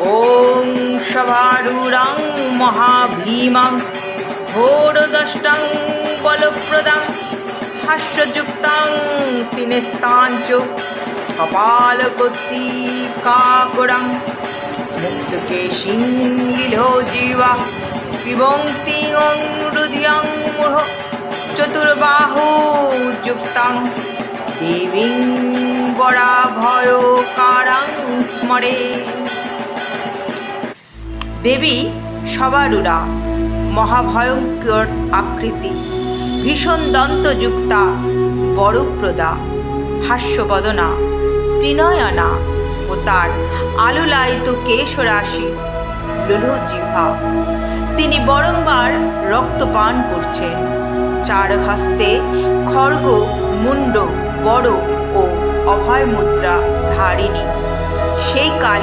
ওং সভারূঢ়ং মহাভীমং ঘোরদষ্টং বলপ্রদং হাস্যযুক্তং ত্রিনেত্রাঞ্চ কপালকৌস্তুভকাকুরং মুক্তকেশীং লীলোজিহ্বা পিবন্তি হৃদয়ং মুহুঃ চতুর্বাহুযুক্তাং দেবীং বরাভয়কারাং স্মরে। দেবী সভারূঢ়া, মহাভয়ঙ্কর আকৃতি, ভীষণ দন্তযুক্তা, বরপ্রদা, হাস্যবদনা, ত্রিনয়না ও তার আলুলায়িত কেশরাশি, লোলজিহ্বা। তিনি বারংবার রক্তপান করছেন। চার হস্তে খড়গ, মুণ্ড, বড় ও অভয় মুদ্রা ধারিণী সেই কালী